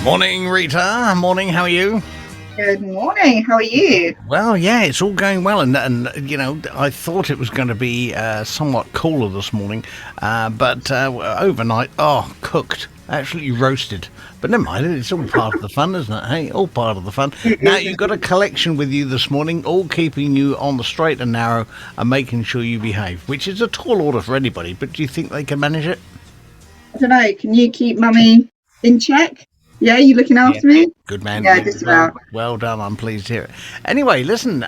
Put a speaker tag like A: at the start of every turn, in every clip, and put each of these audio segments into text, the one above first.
A: Morning, Rita. Morning, how are you?
B: Good morning. How are you?
A: Well, yeah, it's all going well, and you know, I thought it was going to be somewhat cooler this morning, but overnight, cooked, absolutely roasted. But never mind, it's all part of the fun, isn't it? Hey, all part of the fun.
B: It
A: Now,
B: is.
A: you've got a collection with you this morning, all keeping you on the straight and narrow and making sure you behave, which is a tall order for anybody, but do you think they can manage it?
B: I don't know. Can you keep mummy in check? Yeah, you looking
A: Yeah.
B: after me?
A: Good man.
B: Yeah, just
A: Well,
B: about.
A: well done. I'm pleased to hear it. Anyway, listen.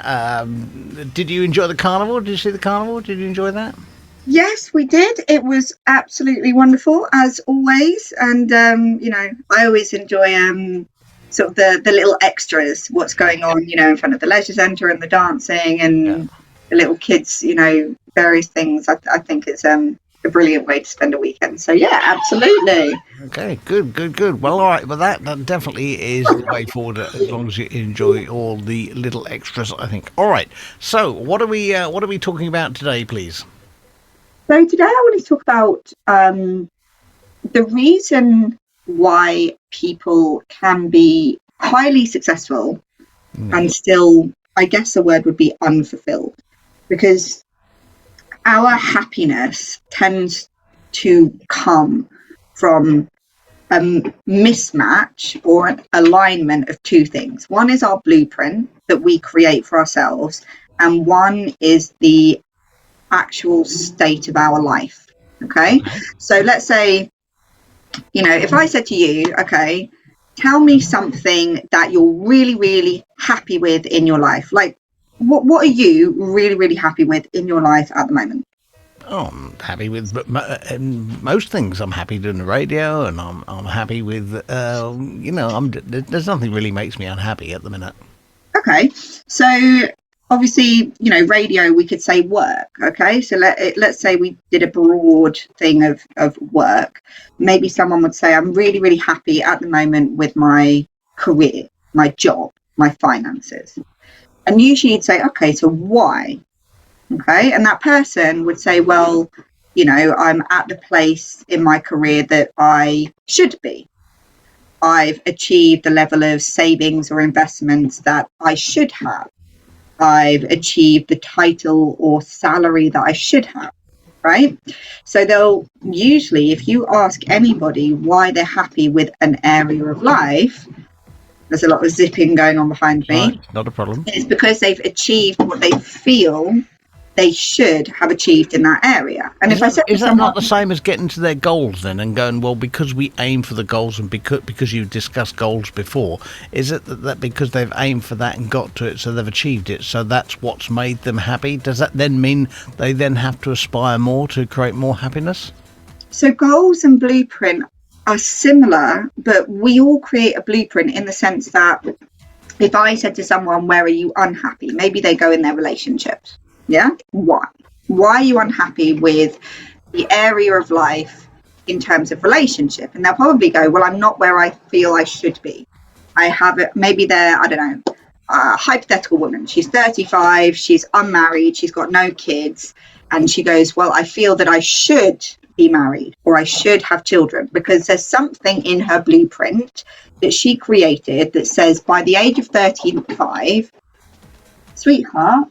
A: Did you enjoy the carnival? Did you see the carnival? Did you enjoy that?
B: Yes, we did. It was absolutely wonderful as always, and I always enjoy sort of the little extras, what's going on, in front of the leisure centre and the dancing
A: Yeah.
B: and the little kids, various things. I think it's a brilliant way to spend a weekend. So yeah, absolutely.
A: Okay. Good. Good. Good. Well, all right. Well, that definitely is the way forward. As long as you enjoy all the little extras, I think. All right. So, what are we talking about today, please?
B: So today I want to talk about the reason why people can be highly successful
A: Yeah.
B: and still, I guess the word would be unfulfilled, because our happiness tends to come from a mismatch or an alignment of two things. One is our blueprint that we create for ourselves, and one is the actual state of our life. Okay.
A: Okay.
B: So let's say, if I said to you, okay, tell me something that you're really, really happy with in your life. Like, what are you really, really happy with in your life at the moment?
A: Oh, I'm happy with most things. I'm happy doing the radio, and I'm happy with there's nothing really makes me unhappy at the minute.
B: Okay. So obviously, radio, we could say work. Okay. So let's say we did a broad thing of work. Maybe someone would say, I'm really, really happy at the moment with my career, my job, my finances. And usually you'd say, okay, so why? Okay. And that person would say, well, I'm at the place in my career that I should be. I've achieved the level of savings or investments that I should have. I've achieved the title or salary that I should have, right? So they'll usually, if you ask anybody why they're happy with an area of life, there's a lot of zipping going on behind
A: All
B: me,
A: right, not a problem.
B: it's because they've achieved what they feel they should have achieved in that area. And
A: Is
B: if I
A: that
B: said to
A: is that
B: someone,
A: not the same as getting to their goals then and going, well, because we aim for the goals and because you discussed goals before, is it that because they've aimed for that and got to it, so they've achieved it, so that's what's made them happy? Does that then mean they then have to aspire more to create more happiness?
B: so goals and blueprint are similar, but we all create a blueprint in the sense that if I said to someone, where are you unhappy? Maybe they go in their relationships. Yeah. Why? Why are you unhappy with the area of life in terms of relationship? And they'll probably go, well, I'm not where I feel I should be. I have it. Maybe they're, I don't know, a hypothetical woman. She's 35. She's unmarried. She's got no kids. And she goes, well, I feel that I should be married or I should have children because there's something in her blueprint that she created that says by the age of 35, sweetheart,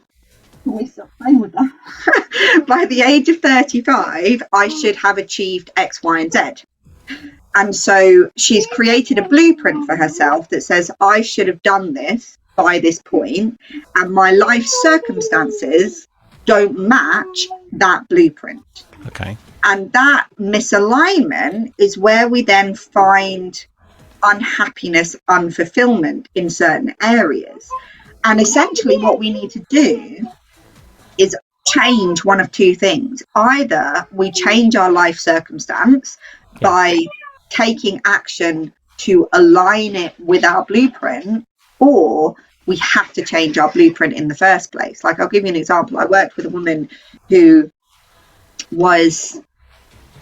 B: can we stop playing with that? By the age of 35, I should have achieved X, Y, and Z. And so she's created a blueprint for herself that says, I should have done this by this point, and my life circumstances don't match that blueprint.
A: Okay.
B: And that misalignment is where we then find unhappiness, unfulfillment in certain areas. And essentially, what we need to do is change one of two things. Either we change our life circumstance by taking action to align it with our blueprint, or we have to change our blueprint in the first place. Like, I'll give you an example. I worked with a woman who was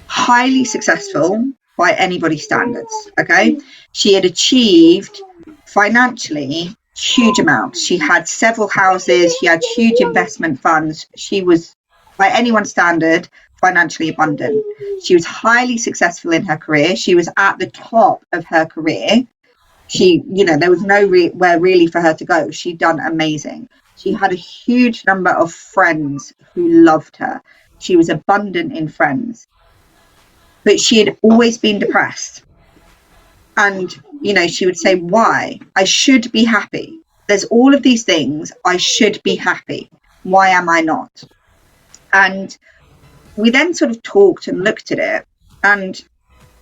B: highly successful by anybody's standards. Okay. She had achieved financially huge amounts. She had several houses. She had huge investment funds. She was, by anyone's standard, financially abundant. She was highly successful in her career. She was at the top of her career. She, there was nowhere really for her to go. She'd done amazing. She had a huge number of friends who loved her. She was abundant in friends, but she had always been depressed. And, she would say, why? I should be happy. There's all of these things. I should be happy. Why am I not? And we then sort of talked and looked at it, and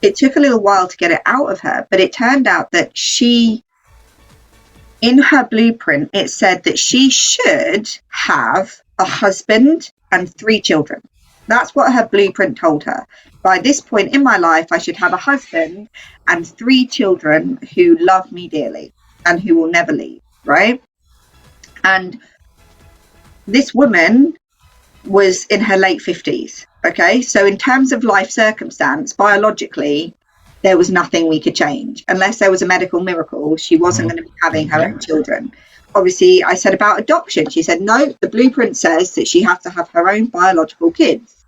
B: it took a little while to get it out of her, but it turned out that in her blueprint, it said that she should have a husband and 3 children. That's what her blueprint told her. By this point in my life, I should have a husband and 3 children who love me dearly and who will never leave, right? And this woman was in her late 50s. Okay, so in terms of life circumstance, biologically, there was nothing we could change. Unless there was a medical miracle, she wasn't going to be having her own children. Obviously, I said about adoption. She said, no, the blueprint says that she has to have her own biological kids.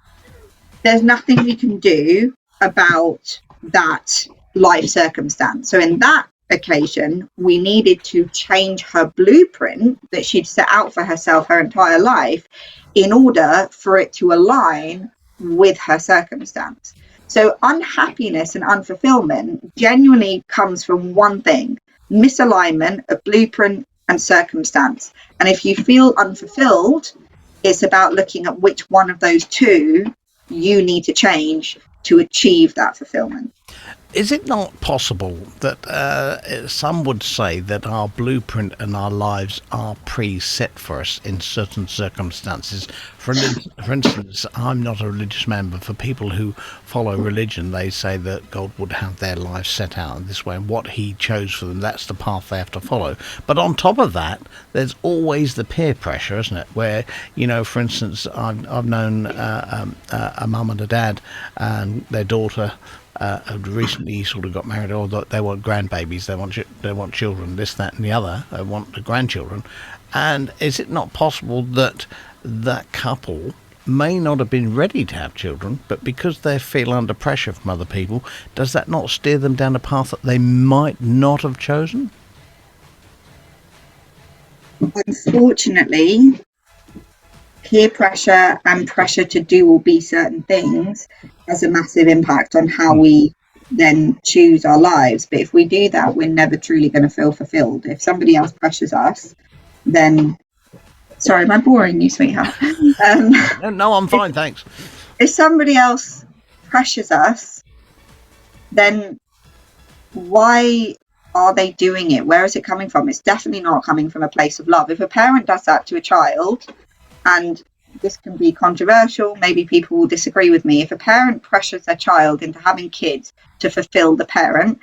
B: There's nothing we can do about that life circumstance. So in that occasion, we needed to change her blueprint that she'd set out for herself her entire life in order for it to align with her circumstance. So unhappiness and unfulfillment genuinely comes from one thing: misalignment of blueprint and circumstance. And if you feel unfulfilled, it's about looking at which one of those two you need to change to achieve that fulfillment.
A: Is it not possible that some would say that our blueprint and our lives are preset for us in certain circumstances? For instance, I'm not a religious man, but for people who follow religion, they say that God would have their lives set out in this way, and what he chose for them, that's the path they have to follow. But on top of that, there's always the peer pressure, isn't it? Where, for instance, I've known a mum and a dad and their daughter had recently sort of got married, or they want grandbabies, they want children, this, that, and the other. They want the grandchildren. And is it not possible that that couple may not have been ready to have children, but because they feel under pressure from other people, does that not steer them down a path that they might not have chosen?
B: Unfortunately, peer pressure and pressure to do or be certain things has a massive impact on how we then choose our lives. But if we do that, we're never truly going to feel fulfilled. If somebody else pressures us, then... Sorry, am I boring you, sweetheart?
A: No, I'm fine, thanks.
B: If somebody else pressures us, then why are they doing it? Where is it coming from? It's definitely not coming from a place of love. If a parent does that to a child, and this can be controversial, maybe people will disagree with me. If a parent pressures their child into having kids to fulfill the parent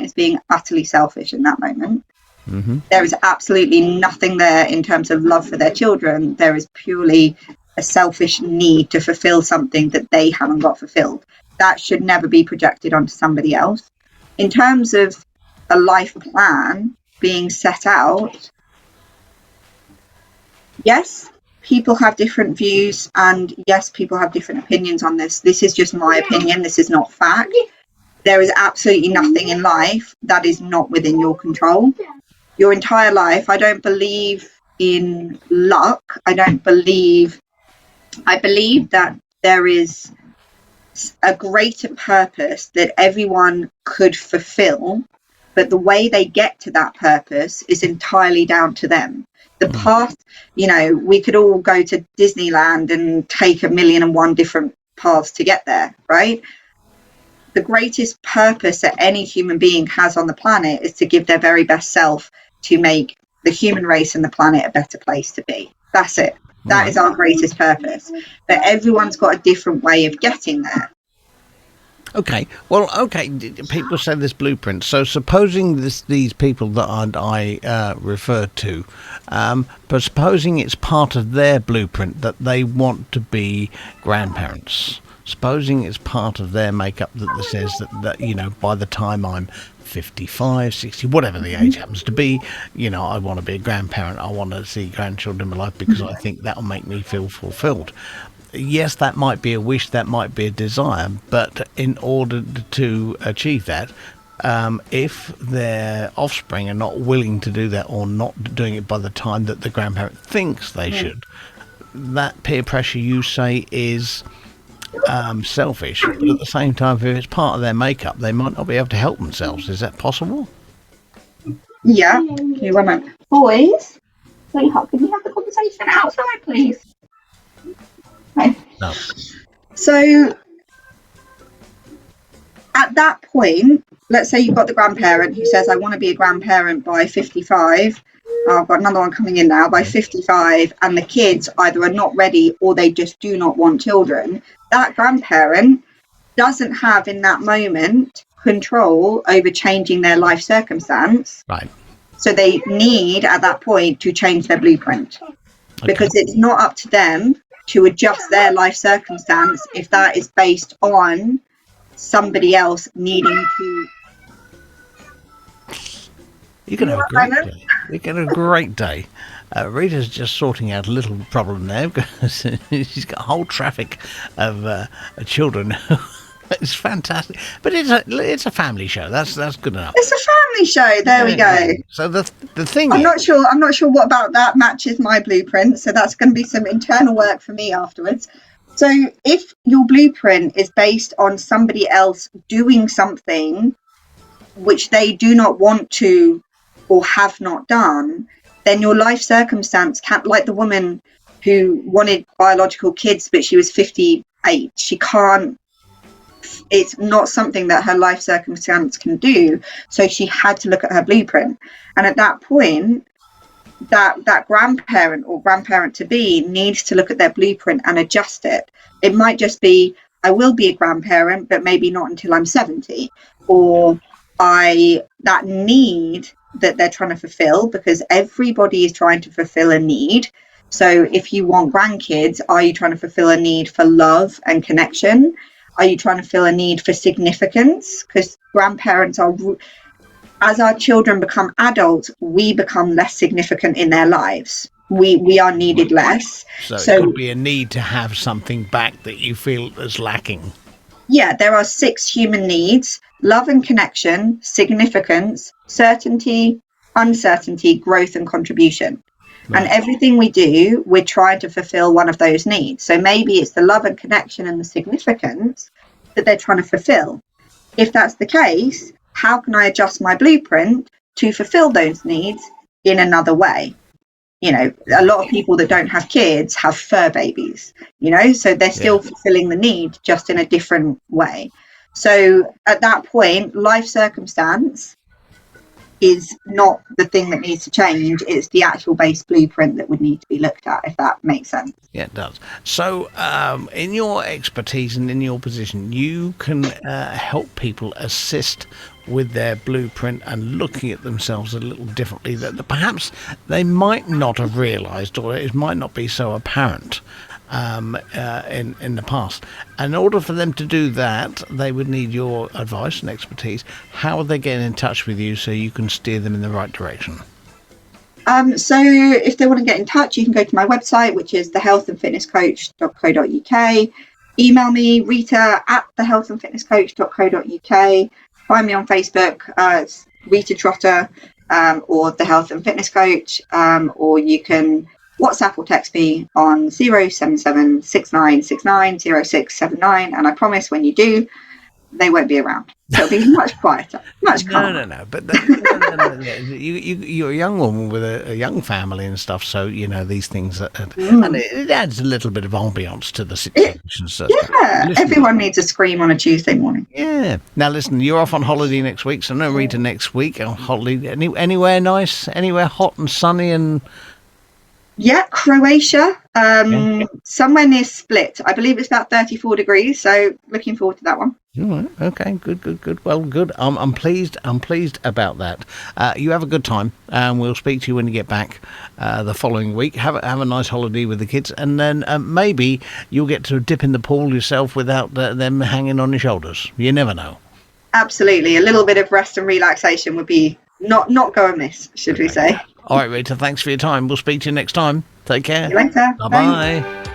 B: is being utterly selfish in that moment. Mm-hmm. There is absolutely nothing there in terms of love for their children. There is purely a selfish need to fulfill something that they haven't got fulfilled. That should never be projected onto somebody else. In terms of a life plan being set out, yes, people have different views, and yes, people have different opinions on this. This is just my opinion. This is not fact. There is absolutely nothing in life that is not within your control. Your entire life, I don't believe in luck. I believe that there is a greater purpose that everyone could fulfill, but the way they get to that purpose is entirely down to them. The path, we could all go to Disneyland and take 1,000,001 different paths to get there, right? The greatest purpose that any human being has on the planet is to give their very best self to make the human race and the planet a better place to be. That's it. That is our greatest purpose. But everyone's got a different way of getting there.
A: Okay. Well, okay. People say this blueprint. So supposing these people that I referred to, but supposing it's part of their blueprint that they want to be grandparents. Supposing it's part of their makeup that says that by the time I'm 55, 60, whatever the age happens to be, I want to be a grandparent. I want to see grandchildren in my life because I think that'll make me feel fulfilled. Yes, that might be a wish, that might be a desire, but in order to achieve that, if their offspring are not willing to do that or not doing it by the time that the grandparent thinks they should, that peer pressure, you say, is selfish. But at the same time, if it's part of their makeup, they might not be able to help themselves. Is that possible?
B: Yeah. Okay, one moment. Boys, sweetheart, can you have the conversation outside, please? Okay.
A: No.
B: So at that point, let's say you've got the grandparent who says, I want to be a grandparent by 55. I've got another one coming in now by 55, and the kids either are not ready or they just do not want children. That grandparent doesn't have in that moment control over changing their life circumstance.
A: Right.
B: So they need at that point to change their blueprint, because it's not up to them to adjust their life circumstance if that is based on somebody else needing to.
A: You can have a great day. You can have a great day. Rita's just sorting out a little problem there because she's got a whole traffic of children. It's fantastic, but it's a family show. That's good enough.
B: It's a family show. There we go.
A: So the thing
B: I'm not sure what about that matches my blueprint. So that's going to be some internal work for me afterwards. So if your blueprint is based on somebody else doing something which they do not want to or have not done, then your life circumstance can't, like the woman who wanted biological kids but she was 58, she can't, it's not something that her life circumstance can do, so she had to look at her blueprint. And at that point, that grandparent or grandparent to be needs to look at their blueprint and adjust it. It might just be, I will be a grandparent but maybe not until I'm 70, or that need that they're trying to fulfill, because everybody is trying to fulfill a need. So if you want grandkids, are you trying to fulfill a need for love and connection? Are you trying to fill a need for significance? Because grandparents are, as our children become adults, we become less significant in their lives. We are needed less.
A: So it could be a need to have something back that you feel is lacking.
B: Yeah, there are 6 human needs: love and connection, significance, certainty, uncertainty, growth and contribution. Right. And everything we do, we're trying to fulfill one of those needs. So maybe it's the love and connection and the significance that they're trying to fulfill. If that's the case, how can I adjust my blueprint to fulfill those needs in another way? You know, a lot of people that don't have kids have fur babies, you know, so they're still fulfilling the need, just in a different way. So at that point, life circumstance is not the thing that needs to change. It's the actual base blueprint that would need to be looked at, if that makes sense.
A: Yeah, it does. So in your expertise and in your position, you can help people assist with their blueprint and looking at themselves a little differently that perhaps they might not have realised, or it might not be so apparent in the past. In order for them to do that, they would need your advice and expertise. How would they get in touch with you so you can steer them in the right direction?
B: So if they want to get in touch, you can go to my website, which is thehealthandfitnesscoach.co.uk. Email me, Rita at thehealthandfitnesscoach.co.uk. Find me on Facebook, it's Rita Trotter, or The Health and Fitness Coach, or you can WhatsApp or text me on 077 6969 0679, and I promise when you do, they won't be around. So it'll be much quieter, much calmer.
A: No. But you're a young woman with a young family and stuff, so you know these things, and it adds a little bit of ambience to the situation. So
B: everyone needs a scream on a Tuesday morning.
A: Yeah. Now listen, you're off on holiday next week, so no Rita next week on holiday. Anywhere nice? Anywhere hot and sunny and?
B: Yeah, Croatia, somewhere near Split. I believe it's about 34 degrees, so looking forward to that one.
A: All right. Okay. Good. Well, good. I'm pleased about that. You have a good time, and we'll speak to you when you get back the following week. Have a nice holiday with the kids, and then maybe you'll get to dip in the pool yourself without them hanging on your shoulders. You never know.
B: Absolutely. A little bit of rest and relaxation would be not go amiss, should we say.
A: All right, Rita, thanks for your time. We'll speak to you next time. Take care.
B: See you later.
A: Bye-bye.